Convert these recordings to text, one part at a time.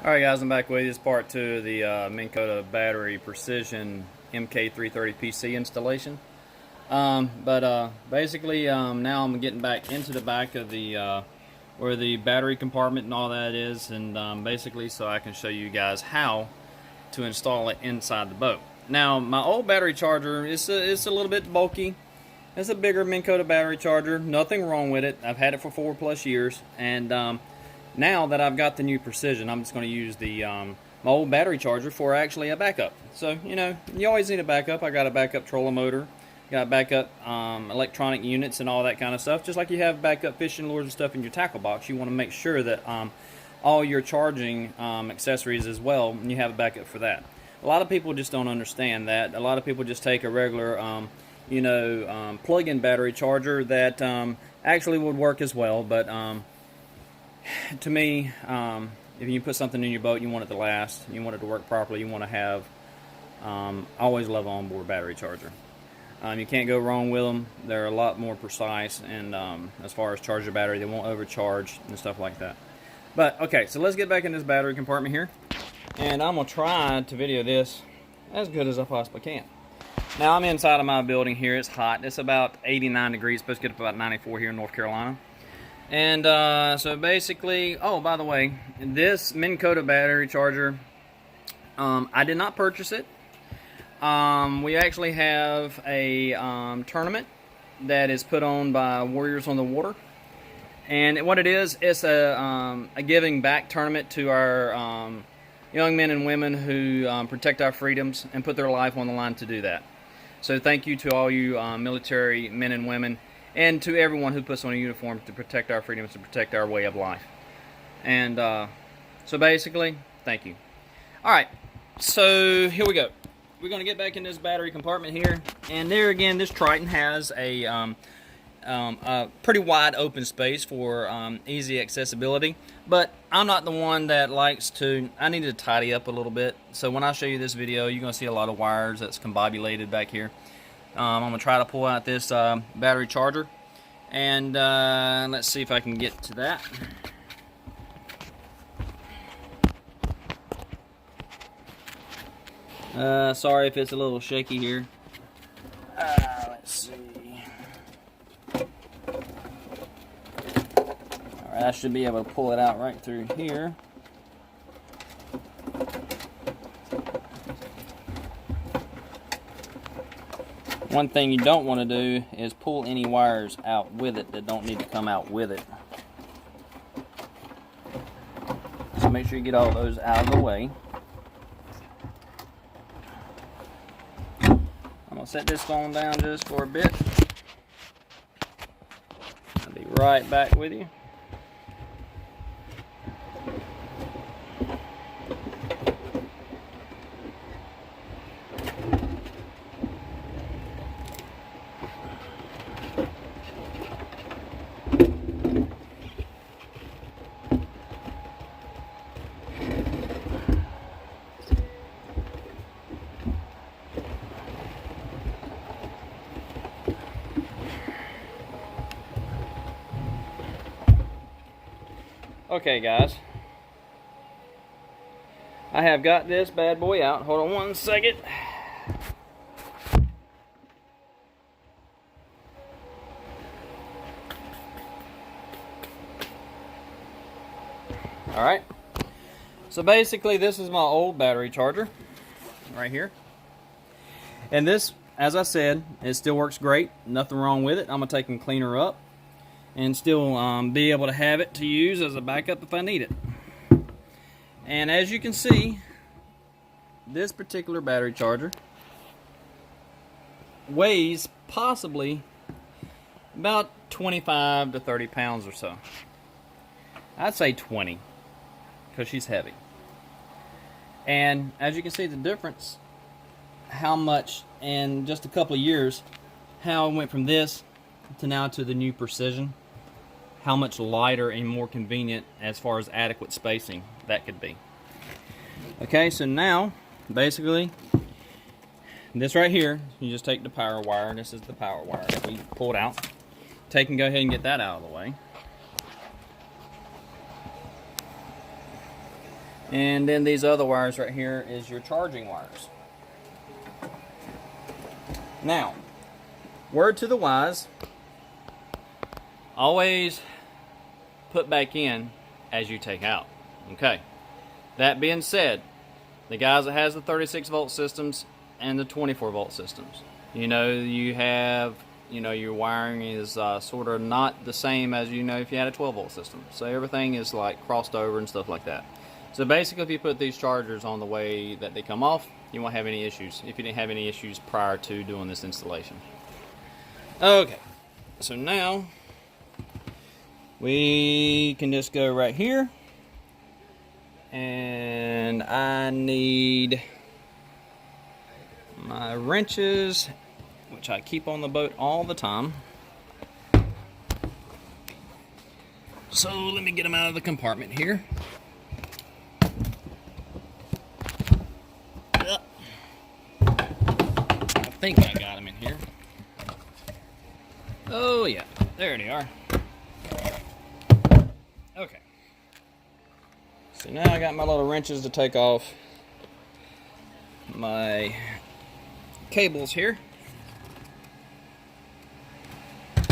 Alright guys, I'm back with you. This is part 2 of the Minn Kota Battery Precision MK330PC installation. Basically now I'm getting back into the back of the where the battery compartment and all that is, and basically so I can show you guys how to install it inside the boat. Now my old battery charger it's a little bit bulky. It's a bigger Minn Kota battery charger. Nothing wrong with it. I've had it for 4+ years, and now that I've got the new Precision, I'm just going to use the my old battery charger for actually a backup. So, you know, you always need a backup. I got a backup trolling motor, got backup electronic units and all that kind of stuff. Just like you have backup fishing lures and stuff in your tackle box, you want to make sure that all your charging accessories as well, and you have a backup for that. A lot of people just don't understand that. A lot of people just take a regular plug-in battery charger that actually would work as well, but to me, if you put something in your boat, you want it to last, you want it to work properly, you want to have, always love onboard battery charger. You can't go wrong with them. They're a lot more precise, and as far as charge your battery, they won't overcharge and stuff like that. But okay, so let's get back in this battery compartment here, and I'm gonna try to video this as good as I possibly can. Now I'm inside of my building here. It's hot. It's about 89 degrees. Supposed to get up about 94 here in North Carolina. And so basically, oh, by the way, this Minn Kota battery charger, I did not purchase it. We actually have a tournament that is put on by Warriors on the Water. And what it is, it's a giving back tournament to our young men and women who protect our freedoms and put their life on the line to do that. So thank you to all you military men and women, and to everyone who puts on a uniform to protect our freedoms, to protect our way of life. And so basically, thank you. Alright, so here we go. We're going to get back in this battery compartment here. And there again, this Triton has a pretty wide open space for easy accessibility. But I'm not the one that likes to, I need to tidy up a little bit. So when I show you this video, you're going to see a lot of wires that's combobulated back here. I'm going to try to pull out this battery charger, and let's see if I can get to that. Sorry if it's a little shaky here. Let's see. Alright, I should be able to pull it out right through here. One thing you don't want to do is pull any wires out with it that don't need to come out with it. So make sure you get all those out of the way. I'm going to set this phone down just for a bit. I'll be right back with you. Okay guys, I have got this bad boy out. Hold on one second. Alright, so basically this is my old battery charger right here. And this, as I said, it still works great. Nothing wrong with it. I'm going to take and clean her up and still be able to have it to use as a backup if I need it. And as you can see, this particular battery charger weighs possibly about 25 to 30 pounds or so. I'd say 20, because she's heavy. And as you can see the difference, how much in just a couple of years, how it went from this to now to the new Precision. How much lighter and more convenient as far as adequate spacing that could be. Okay, so now basically this right here, you just take the power wire, and this is the power wire that we pulled out. Take and go ahead and get that out of the way. And then these other wires right here is your charging wires. Now, word to the wise, always put back in as you take out. Okay. That being said, the guys that has the 36 volt systems and the 24 volt systems, you have, your wiring is sort of not the same as, if you had a 12 volt system. So everything is like crossed over and stuff like that. So basically, if you put these chargers on the way that they come off, you won't have any issues if you didn't have any issues prior to doing this installation. Okay, so now we can just go right here, and I need my wrenches, which I keep on the boat all the time. So let me get them out of the compartment here. I think I got them in here. Oh yeah, there they are. Okay. So now I got my little wrenches to take off my cables here. If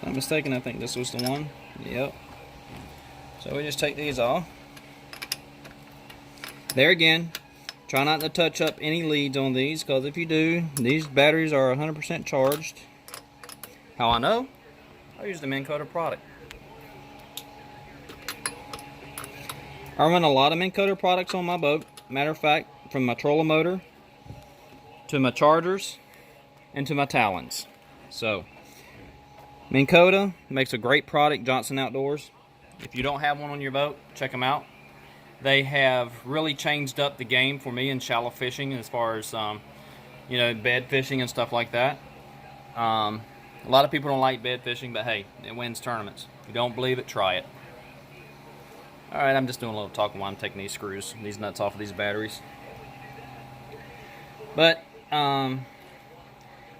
I'm not mistaken, I think this was the one. Yep. So we just take these off. There again, try not to touch up any leads on these, because if you do, these batteries are 100% charged. How I know? I use the Minn Kota product. I run a lot of Minn Kota products on my boat. Matter of fact, from my trolling motor to my chargers and to my talons. So, Minn Kota makes a great product, Johnson Outdoors. If you don't have one on your boat, check them out. They have really changed up the game for me in shallow fishing as far as, bed fishing and stuff like that. A lot of people don't like bed fishing, but hey, it wins tournaments. If you don't believe it, try it. Alright, I'm just doing a little talking while I'm taking these screws, these nuts off of these batteries. But,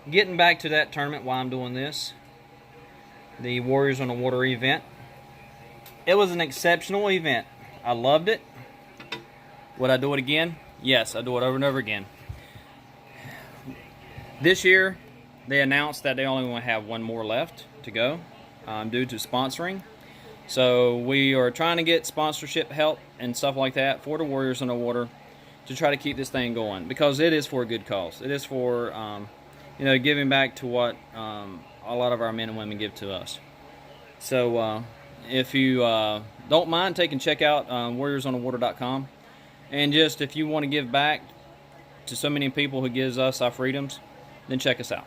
getting back to that tournament while I'm doing this, the Warriors on the Water event. It was an exceptional event. I loved it. Would I do it again? Yes, I do it over and over again. This year, they announced that they only want to have one more left to go due to sponsoring. So we are trying to get sponsorship help and stuff like that for the Warriors on the Water to try to keep this thing going, because it is for a good cause. It is for giving back to what a lot of our men and women give to us. So if you don't mind, check out warriorsonthewater.com, and just if you want to give back to so many people who gives us our freedoms, then check us out.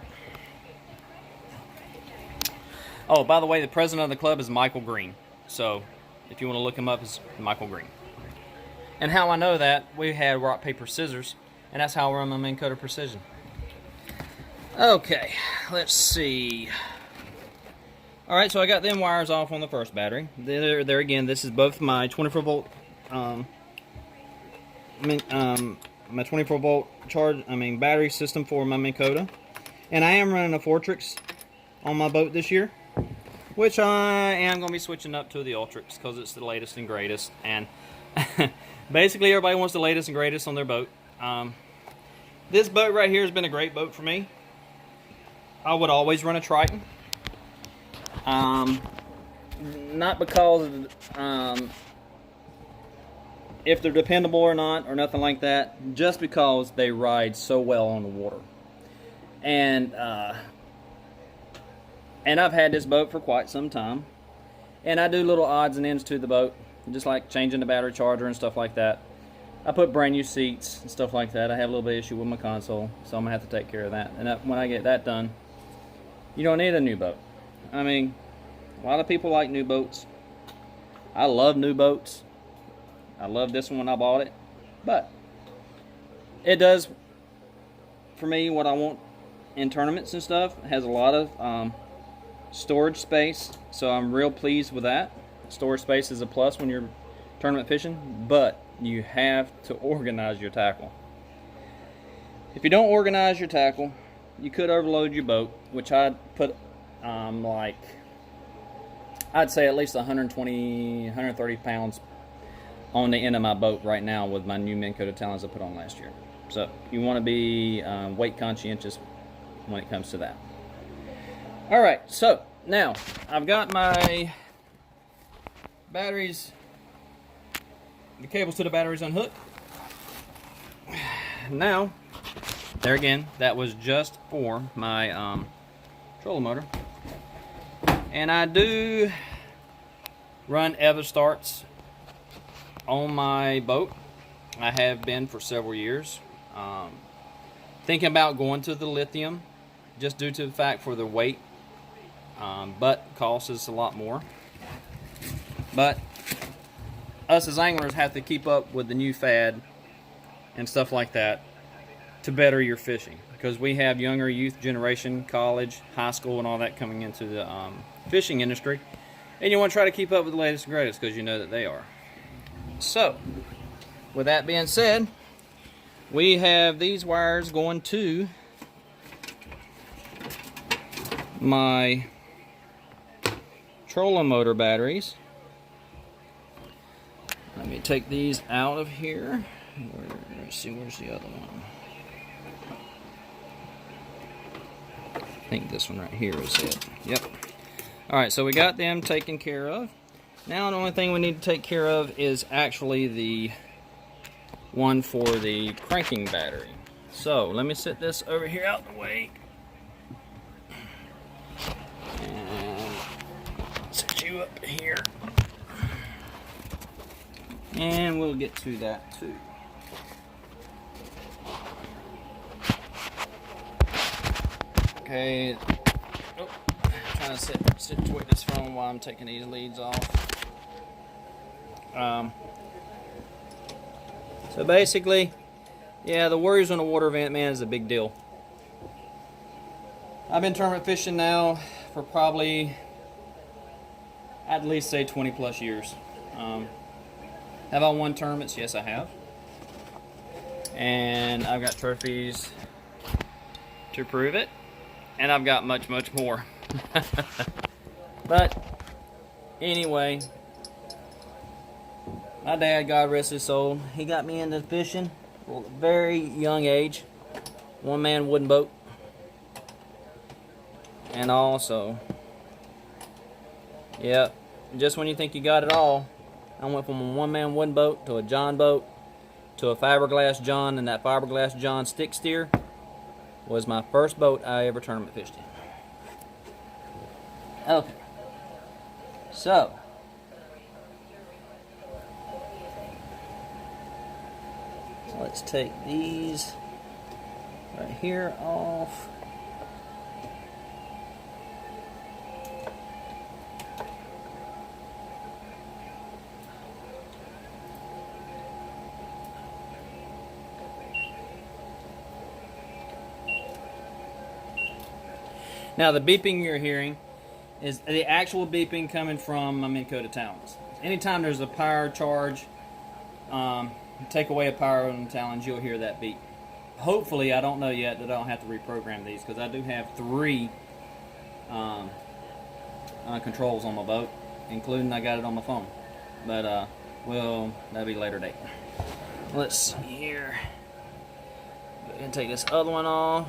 Oh, by the way, the president of the club is Michael Green. So if you want to look him up, it's Michael Green. And how I know that, we had rock, paper, scissors, and that's how I run my Minn Kota Precision. Okay, let's see. Alright, so I got them wires off on the first battery. There again, this is both my 24 volt my 24 volt battery system for my Minn Kota. And I am running a Fortrix on my boat this year, which I am going to be switching up to the Ultrix because it's the latest and greatest. And basically everybody wants the latest and greatest on their boat. This boat right here has been a great boat for me. I would always run a Triton. Not because if they're dependable or not or nothing like that, just because they ride so well on the water. And I've had this boat for quite some time, and I do little odds and ends to the boat, just like changing the battery charger and stuff like that. I put brand new seats and stuff like that. I have a little bit of issue with my console, so I'm gonna have to take care of that. And when I get that done, you don't need a new boat. I mean, a lot of people like new boats. I love new boats. I love this one when I bought it, but it does for me what I want in tournaments and stuff. It has a lot of storage space, so I'm real pleased with that. Storage space is a plus when you're tournament fishing, but you have to organize your tackle. If you don't organize your tackle, you could overload your boat, which I'd put like I'd say at least 120, 130 pounds on the end of my boat right now with my new Minn Kota talons I put on last year. So you want to be weight conscientious when it comes to that. All right, so now I've got my batteries, the cables to the batteries unhooked. Now, there again, that was just for my trolling motor. And I do run Everstarts on my boat. I have been for several years. Thinking about going to the lithium just due to the fact for the weight, but cost is a lot more. But us as anglers have to keep up with the new fad and stuff like that to better your fishing, because we have younger youth generation, college, high school, and all that coming into the fishing industry, and you want to try to keep up with the latest and greatest because you know that they are. So, with that being said, we have these wires going to my trolling motor batteries. Let me take these out of here. Let's see, where's the other one? I think this one right here is it. Yep. Alright, so we got them taken care of. Now the only thing we need to take care of is actually the one for the cranking battery. So let me set this over here out the way. And set you up here. And we'll get to that too. Okay. Oh, trying to situate this phone while I'm taking these leads off. So basically, yeah, the worries on the water event, man, is a big deal. I've been tournament fishing now for probably, at least say 20 plus years. Have I won tournaments? Yes, I have. And I've got trophies to prove it. And I've got much, much more. But anyway, my dad, God rest his soul, he got me into fishing at a very young age. One-man wooden boat. And also, yeah, just when you think you got it all, I went from a one-man wooden boat to a John boat to a fiberglass John, and that fiberglass John stick steer was my first boat I ever tournament fished in. Okay, so let's take these right here off. Now the beeping you're hearing is the actual beeping coming from my Minn Kota talons. Anytime there's a power charge, take away a power on the talons, you'll hear that beep. Hopefully, I don't know yet that I don't have to reprogram these, because I do have 3 controls on my boat, including I got it on my phone. But well, that'll be a later date. Let's see here. Go ahead and take this other one off.